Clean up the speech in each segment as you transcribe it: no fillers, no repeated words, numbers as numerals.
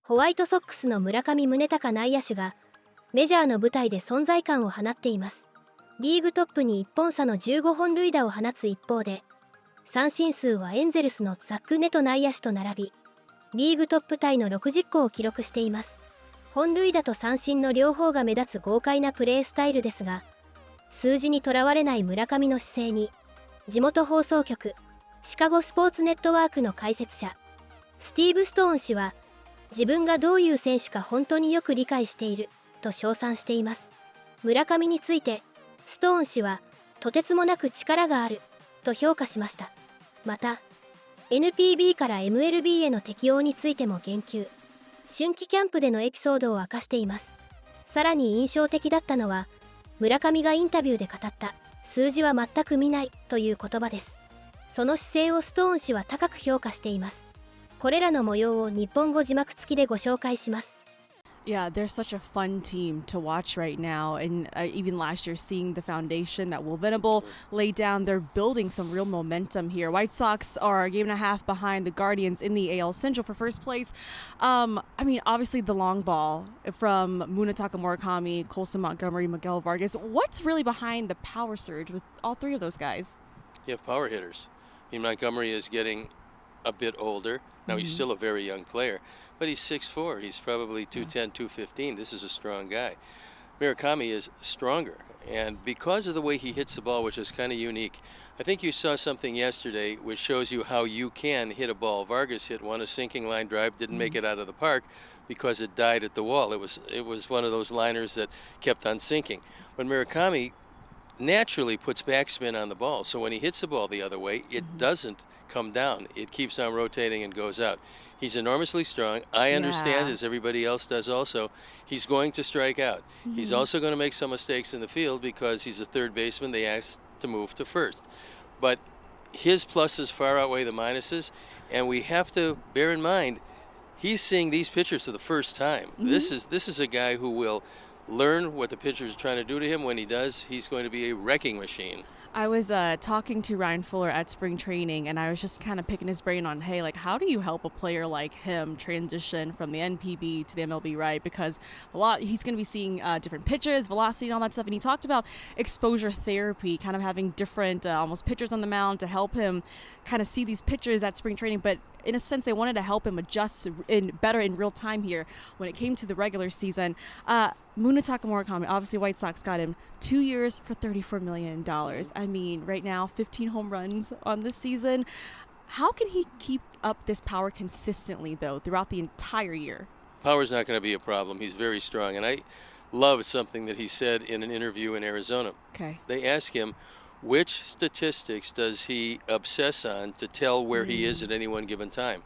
ホワイトソックスの村上宗隆内野手がメジャーの舞台で存在感を放っています。リーグトップに1本差の15本塁打を放つ一方で、三振数はエンゼルスのザック・ネト内野手と並び、リーグトップタイの60個を記録しています。本塁打と三振の両方が目立つ豪快なプレースタイルですが、数字にとらわれない村上の姿勢に、地元放送局シカゴスポーツネットワークの解説者スティーブ・ストーン氏は、自分がどういう選手か本当によく理解していると称賛しています。村上についてストーン氏は、とてつもなく力があると評価しました。また NPB から MLB への適応についても言及。春季キャンプでのエピソードを明かしています。さらに印象的だったのは、村上がインタビューで語った数字は全く見ないという言葉です。その姿勢をストーン氏は高く評価しています。これらの模様を日本語字幕付きでご紹介します。Yeah, they're such a fun team to watch right now. And even last year, seeing the foundation that Will Venable laid down, they're building some real momentum here. White Sox are a game and a half behind the Guardians in the AL Central for first place. Obviously the long ball from Murakami, Colson Montgomery, Miguel Vargas. What's really behind the power surge with all three of those guys? You have power hitters. Montgomery is getting a bit older. Now, he's still a very young player, but he's 6'4". He's probably 210, 215. This is a strong guy. Murakami is stronger, and because of the way he hits the ball, which is kind of unique, I think you saw something yesterday which shows you how you can hit a ball. Vargas hit one, a sinking line drive, didn't make it out of the park because it died at the wall. It was one of those liners that kept on sinking. But Murakami naturally puts backspin on the ball, so when he hits the ball the other way, it doesn't come down. It keeps on rotating and goes out. He's enormously strong. I understand, as everybody else does also, he's going to strike out. He's also going to make some mistakes in the field because he's a third baseman. They asked to move to first. But his pluses far outweigh the minuses, and we have to bear in mind, he's seeing these pitchers for the first time. This is a guy who will learn what the pitchers are trying to do to him. When he does, he's going to be a wrecking machine. I was talking to Ryan Fuller at spring training, and I was just kind of picking his brain on, hey, like, how do you help a player like him transition from the NPB to the MLB, right? Because he's going to be seeing different pitches, velocity, and all that stuff. And he talked about exposure therapy, kind of having different almost pitchers on the mound to help him kind of see these pitches at spring training. But in a sense, they wanted to help him adjust better in real time here when it came to the regular season. Murakami, obviously White Sox got him 2 years for $34 million. I mean, right now, 15 home runs on this season. How can he keep up this power consistently, though, throughout the entire year? Power's not going to be a problem. He's very strong. And I love something that he said in an interview in Arizona. Okay. They asked him, which statistics does he obsess on to tell where he is at any one given time?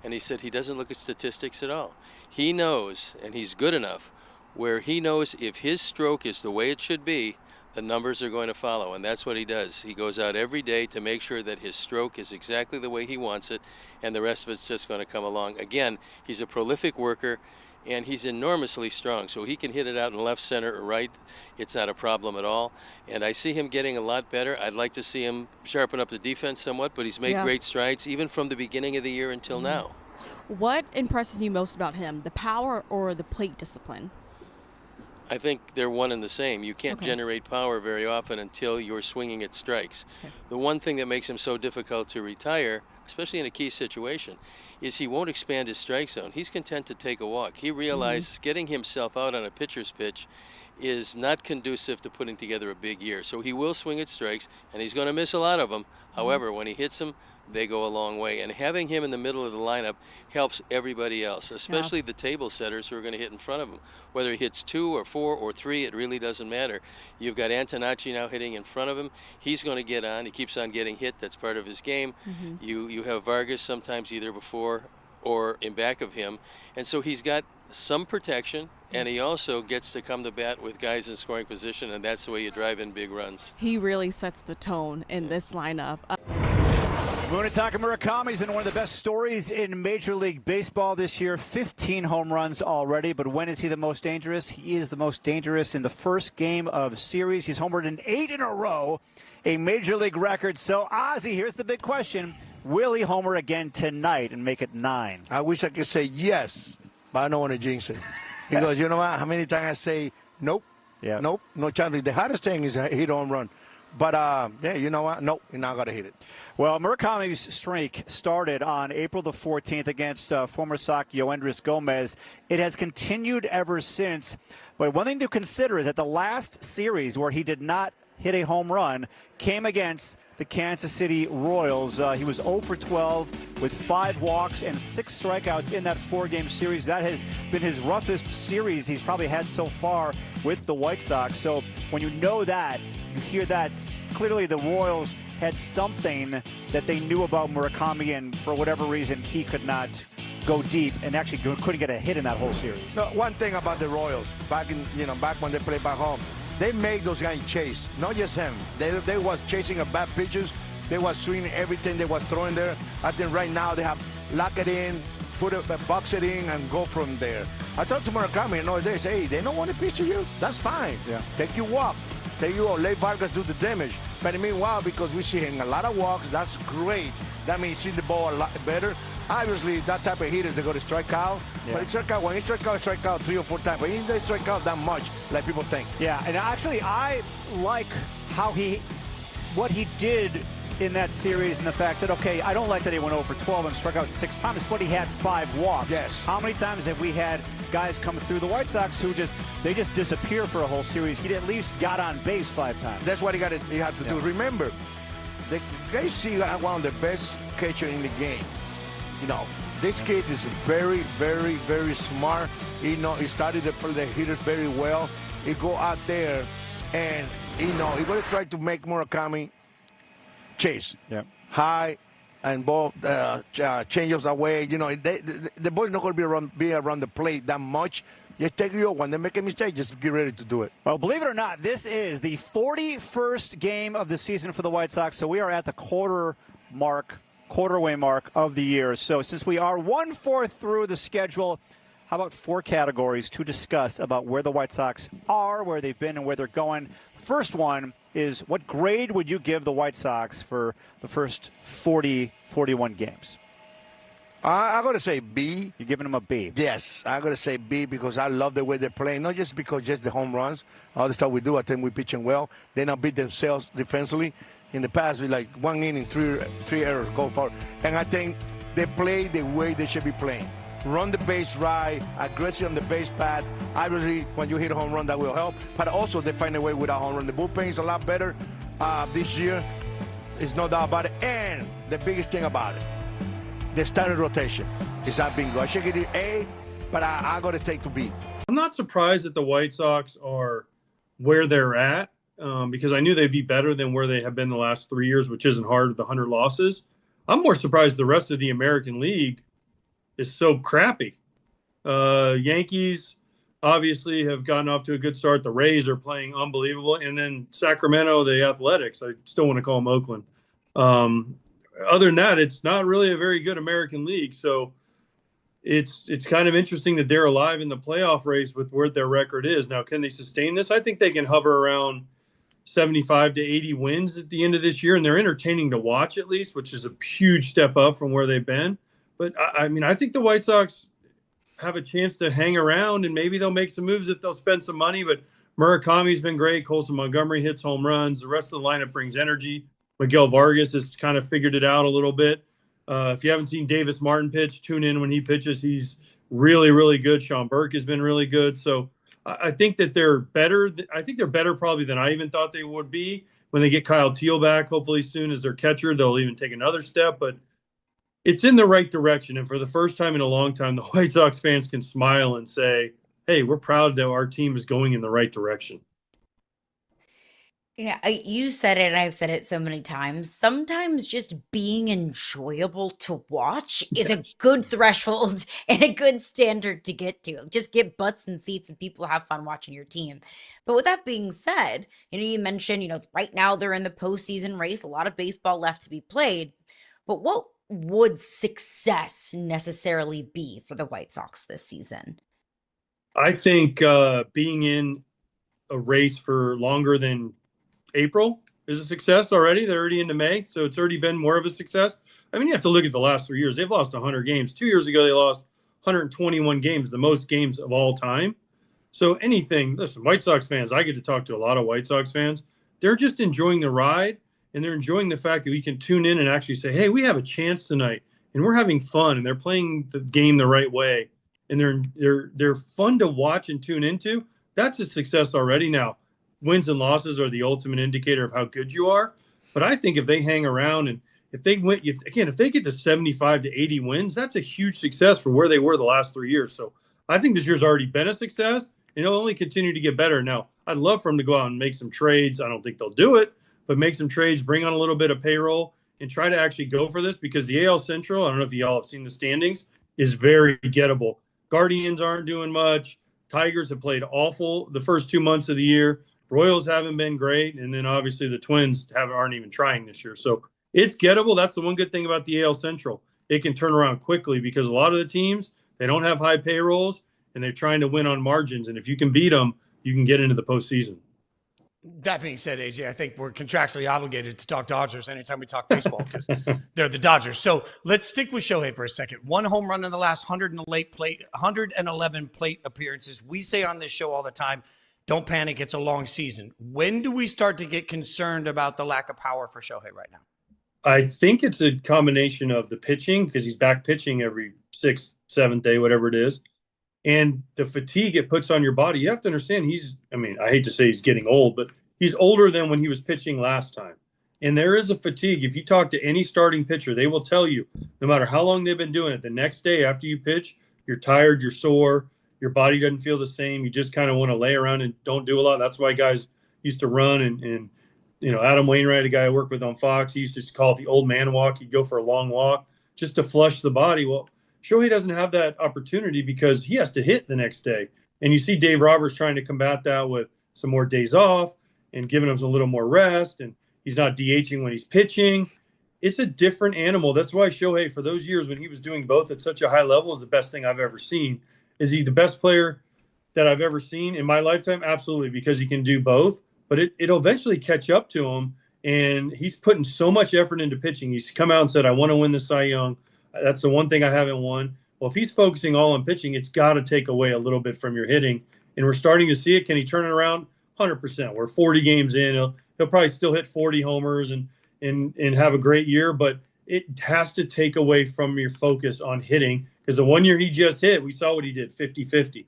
And he said he doesn't look at statistics at all. He knows, and he's good enough, where he knows if his stroke is the way it should be, the numbers are going to follow, and that's what he does. He goes out every day to make sure that his stroke is exactly the way he wants it, and the rest of it's just going to come along. Again, he's a prolific worker, and he's enormously strong, so he can hit it out in left, center, or right. It's not a problem at all, and I see him getting a lot better. I'd like to see him sharpen up the defense somewhat, but he's made great strides even from the beginning of the year until now. What impresses you most about him, the power or the plate discipline? I think they're one and the same. You can't generate power very often until you're swinging at strikes. The one thing that makes him so difficult to retire, especially in a key situation, is he won't expand his strike zone. He's content to take a walk. He realizes getting himself out on a pitcher's pitch is not conducive to putting together a big year. So he will swing at strikes, and he's going to miss a lot of them. However, when he hits them, they go a long way. And having him in the middle of the lineup helps everybody else, especially the table setters who are going to hit in front of him. Whether he hits 2 or 4 or 3, it really doesn't matter. You've got Antonacci now hitting in front of him. He's going to get on. He keeps on getting hit. That's part of his game. You have Vargas sometimes either before or in back of him. And so he's got some protection, and he also gets to come to bat with guys in scoring position, and that's the way you drive in big runs. He really sets the tone in this lineup. Murakami has been one of the best stories in Major League Baseball this year. 15 home runs already, but when is he the most dangerous? He is the most dangerous in the first game of series. He's homered in 8 in a row, a Major League record. So, Ozzy, here's the big question. Will he homer again tonight and make it 9? I wish I could say yes. but I don't want to jinx it. He goes, you know what? How many times I say, nope, nope, no chance. The hardest thing is a hit home run. But, yeah, you know what? Nope, you're not going to hit it. Well, Murakami's streak started on April the 14th against former Sox Yoendris Gomez. It has continued ever since. But one thing to consider is that the last series where he did not hit a home run came against the Kansas City Royals. He was 0 for 12 with 5 walks and 6 strikeouts in that 4-game series. That has been his roughest series he's probably had so far with the White Sox. So when you know that, you hear that, clearly the Royals had something that they knew about Murakami, and for whatever reason, he could not go deep and actually couldn't get a hit in that whole series. So one thing about the Royals, back when they played back home, they made those guys chase, not just him. They was chasing a bad pitches. They was swinging everything they was throwing there. I think right now they have lock it in, box it in, and go from there. I talked to Murakami, they say, hey, they don't want to pitch to you. That's fine. Yeah. Take your walk. Take your let Vargas do the damage. But meanwhile, because we see him a lot of walks, that's great. That means he's the ball a lot better. Obviously, that type of hitters, they go to strike out. Yeah. But when he strike out 3 or 4 times. But he doesn't strike out that much, like people think. Yeah, and actually, I like what he did in that series, and the fact that, okay, I don't like that he went over 12 and struck out 6 times, but he had 5 walks. Yes. How many times have we had guys come through the White Sox who just disappear for a whole series? He at least got on base 5 times. That's what you have to do. Remember, the KC got one of the best catcher in the game. This kid is very, very, very smart. He started to play the hitters very well. He go out there and, he going to try to make Murakami chase. Yeah. High and ball changes away. The boy's not going to be around the plate that much. Just take your when they make a mistake, just get ready to do it. Well, believe it or not, this is the 41st game of the season for the White Sox, so we are at the quarterway mark of the year. So since we are 1/4 through the schedule, how about 4 categories to discuss about where the White Sox are, where they've been, and where they're going? First one is, what grade would you give the White Sox for the first 41 games? I'm going to say B. You're giving them a B? Yes, I'm going to say B because I love the way they're playing. Not just because just the home runs, all the stuff we do. I think we're pitching well. They now beat themselves defensively. In the past, we 1 inning, 3 errors go for. And I think they play the way they should be playing. Run the base right, aggressive on the base path. Obviously, when you hit a home run, that will help. But also, they find a way without home run. The bullpen is a lot better this year. There's no doubt about it. And the biggest thing about it, the standard rotation is not being good. I should get it A, but I got to take to B. I'm not surprised that the White Sox are where they're at because I knew they'd be better than where they have been the last 3 years, which isn't hard with the 100 losses. I'm more surprised the rest of the American League is so crappy. Yankees obviously have gotten off to a good start. The Rays are playing unbelievable. And then Sacramento, the Athletics, I still want to call them Oakland. Other than that, it's not really a very good American League. So it's kind of interesting that they're alive in the playoff race with where their record is. Now, can they sustain this? I think they can hover around 75 to 80 wins at the end of this year, and they're entertaining to watch at least, which is a huge step up from where they've been. But, I think the White Sox have a chance to hang around, and maybe they'll make some moves if they'll spend some money. But Murakami's been great. Colson Montgomery hits home runs. The rest of the lineup brings energy. Miguel Vargas has kind of figured it out a little bit. If you haven't seen Davis Martin pitch, tune in when he pitches. He's really, really good. Sean Burke has been really good. So I think that they're better. I think they're better probably than I even thought they would be when they get Kyle Teal back, hopefully soon as their catcher. They'll even take another step. But it's in the right direction. And for the first time in a long time, the White Sox fans can smile and say, hey, we're proud that our team is going in the right direction. You said it, and I've said it so many times. Sometimes just being enjoyable to watch is a good threshold and a good standard to get to. Just get butts and seats and people have fun watching your team. But with that being said, you mentioned, right now they're in the postseason race, a lot of baseball left to be played. But what would success necessarily be for the White Sox this season? I think being in a race for longer than April is a success already. They're already into May, so it's already been more of a success. You have to look at the last 3 years. They've lost 100 games. 2 years ago, they lost 121 games, the most games of all time. So anything, listen, White Sox fans, I get to talk to a lot of White Sox fans. They're just enjoying the ride, and they're enjoying the fact that we can tune in and actually say, hey, we have a chance tonight, and we're having fun, and they're playing the game the right way, and they're fun to watch and tune into. That's a success already. Now, wins and losses are the ultimate indicator of how good you are. But I think if they hang around and if they get to 75 to 80 wins, that's a huge success for where they were the last 3 years. So I think this year's already been a success, and it'll only continue to get better. Now, I'd love for them to go out and make some trades. I don't think they'll do it, but make some trades, bring on a little bit of payroll, and try to actually go for this, because the AL Central, I don't know if y'all have seen the standings, is very gettable. Guardians aren't doing much. Tigers have played awful the first 2 months of the year. Royals haven't been great, and then obviously the Twins aren't even trying this year. So it's gettable. That's the one good thing about the AL Central. It can turn around quickly because a lot of the teams, they don't have high payrolls, and they're trying to win on margins. And if you can beat them, you can get into the postseason. That being said, AJ, I think we're contractually obligated to talk Dodgers anytime we talk baseball because they're the Dodgers. So let's stick with Shohei for a second. 1 home run in the last 111 plate appearances. We say on this show all the time, don't panic, it's a long season. When do we start to get concerned about the lack of power for Shohei right now? I think it's a combination of the pitching, because he's back pitching every 6th, 7th day, whatever it is, and the fatigue it puts on your body. You have to understand I hate to say he's getting old, but he's older than when he was pitching last time. And there is a fatigue. If you talk to any starting pitcher, they will tell you, no matter how long they've been doing it, the next day after you pitch, you're tired, you're sore, your body doesn't feel the same. You just kind of want to lay around and don't do a lot. That's why guys used to run. And Adam Wainwright, a guy I worked with on Fox, he used to call it the old man walk. He'd go for a long walk just to flush the body. Well, Shohei doesn't have that opportunity because he has to hit the next day. And you see Dave Roberts trying to combat that with some more days off and giving him a little more rest. And he's not DHing when he's pitching. It's a different animal. That's why Shohei, for those years when he was doing both at such a high level, is the best thing I've ever seen. Is he the best player that I've ever seen in my lifetime? Absolutely, because he can do both. But it'll eventually catch up to him, and he's putting so much effort into pitching. He's come out and said, I want to win the Cy Young. That's the one thing I haven't won. Well, if he's focusing all on pitching, it's got to take away a little bit from your hitting. And we're starting to see it. Can he turn it around? 100%. We're 40 games in. He'll probably still hit 40 homers and have a great year, but it has to take away from your focus on hitting, because the one year he just hit, we saw what he did, 50-50.